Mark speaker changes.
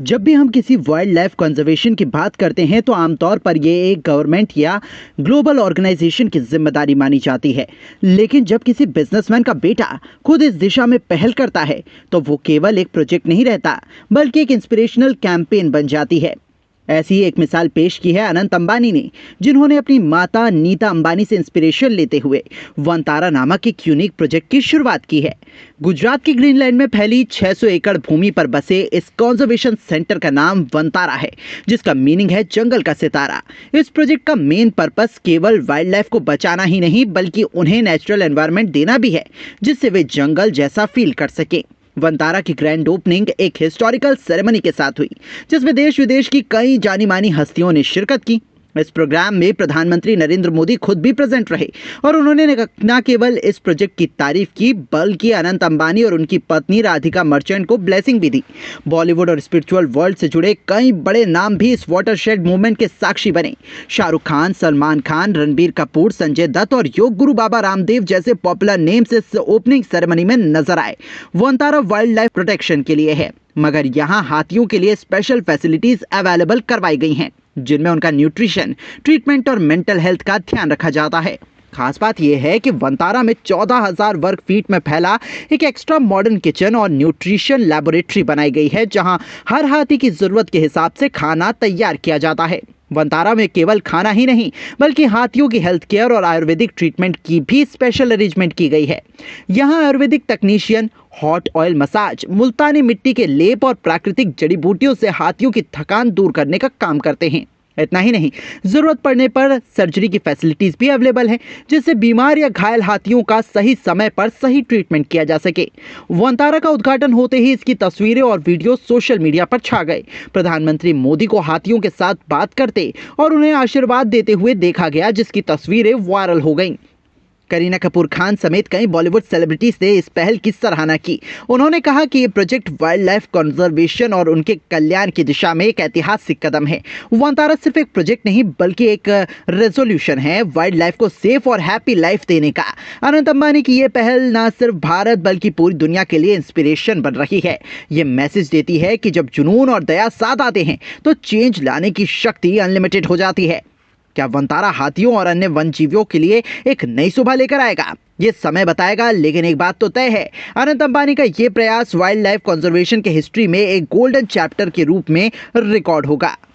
Speaker 1: जब भी हम किसी वाइल्ड लाइफ कंजर्वेशन की बात करते हैं तो आमतौर पर ये एक गवर्नमेंट या ग्लोबल ऑर्गेनाइजेशन की जिम्मेदारी मानी जाती है। लेकिन जब किसी बिजनेसमैन का बेटा खुद इस दिशा में पहल करता है तो वो केवल एक प्रोजेक्ट नहीं रहता, बल्कि एक इंस्पिरेशनल कैंपेन बन जाती है। ऐसी ही एक मिसाल पेश की है अनंत अंबानी ने, जिन्होंने अपनी माता नीता अंबानी से इंस्पिरेशन लेते हुए वनतारा नामक एक यूनिक प्रोजेक्ट की शुरुआत की है। गुजरात की ग्रीनलैंड में फैली 600 एकड़ भूमि पर बसे इस कंजर्वेशन सेंटर का नाम वनतारा है, जिसका मीनिंग है जंगल का सितारा। इस प्रोजेक्ट का मेन पर्पस केवल वाइल्ड लाइफ को बचाना ही नहीं, बल्कि उन्हें नेचुरल एनवायरनमेंट देना भी है, जिससे वे जंगल जैसा फील कर सके। वनतारा की ग्रैंड ओपनिंग एक हिस्टोरिकल सेरेमनी के साथ हुई, जिसमें देश विदेश की कई जानी मानी हस्तियों ने शिरकत की। इस प्रोग्राम में प्रधानमंत्री नरेंद्र मोदी खुद भी प्रेजेंट रहे और उन्होंने न केवल इस प्रोजेक्ट की तारीफ की, बल्कि अनंत अंबानी और उनकी पत्नी राधिका मर्चेंट को ब्लेसिंग भी दी। बॉलीवुड और स्पिरिचुअल वर्ल्ड से जुड़े कई बड़े नाम भी इस वाटरशेड मूवमेंट के साक्षी बने। शाहरुख खान, सलमान खान, रणबीर कपूर, संजय दत्त और योग गुरु बाबा रामदेव जैसे पॉपुलर नेम्स इस ओपनिंग सेरेमनी में नजर आए। वनतारा वाइल्ड लाइफ प्रोटेक्शन के लिए है, मगर यहाँ हाथियों के लिए स्पेशल फैसिलिटीज अवेलेबल करवाई गई हैं, जिनमें उनका न्यूट्रिशन, ट्रीटमेंट और मेंटल हेल्थ का ध्यान रखा जाता है। खास बात यह है कि वनतारा में 14,000 वर्ग फीट में फैला एक एक्स्ट्रा मॉडर्न किचन और न्यूट्रिशन लैबोरेटरी बनाई गई है, जहां हर हाथी की जरूरत के हिसाब से खाना तैयार किया जाता है। वनतारा में केवल खाना ही नहीं, बल्कि हाथियों की हेल्थ केयर और आयुर्वेदिक ट्रीटमेंट की भी स्पेशल अरेंजमेंट की गई है। यहाँ ayurvedic technician hot oil massage, मुल्तानी मिट्टी के लेप और प्राकृतिक जड़ी बूटियों से हाथियों की थकान दूर करने का काम करते हैं। इतना ही नहीं, जरूरत पड़ने पर सर्जरी की फैसिलिटीज भी अवेलेबल हैं, जिससे बीमार या घायल हाथियों का सही समय पर सही ट्रीटमेंट किया जा सके। वनतारा का उद्घाटन होते ही इसकी तस्वीरें और वीडियो सोशल मीडिया पर छा गए। प्रधानमंत्री मोदी को हाथियों के साथ बात करते और उन्हें आशीर्वाद देते हुए देखा गया, जिसकी तस्वीरें वायरल हो गईं। करीना कपूर खान समेत कई बॉलीवुड सेलिब्रिटीज ने इस पहल की सराहना की। उन्होंने कहा कि ये प्रोजेक्ट वाइल्ड लाइफ कंजर्वेशन और उनके कल्याण की दिशा में एक ऐतिहासिक कदम है। वनतारा सिर्फ एक प्रोजेक्ट नहीं, बल्कि एक रेजोल्यूशन है वाइल्ड लाइफ को सेफ और हैप्पी लाइफ देने का। अनंत अंबानी की ये पहल न सिर्फ भारत बल्कि पूरी दुनिया के लिए इंस्पिरेशन बन रही है। ये मैसेज देती है कि जब जुनून और दया साथ आते हैं तो चेंज लाने की शक्ति अनलिमिटेड हो जाती है। क्या वनतारा हाथियों और अन्य वन्यजीवियों के लिए एक नई सुबह लेकर आएगा? ये समय बताएगा, लेकिन एक बात तो तय है, अनंत अंबानी का ये प्रयास वाइल्ड लाइफ कंजर्वेशन के हिस्ट्री में एक गोल्डन चैप्टर के रूप में रिकॉर्ड होगा।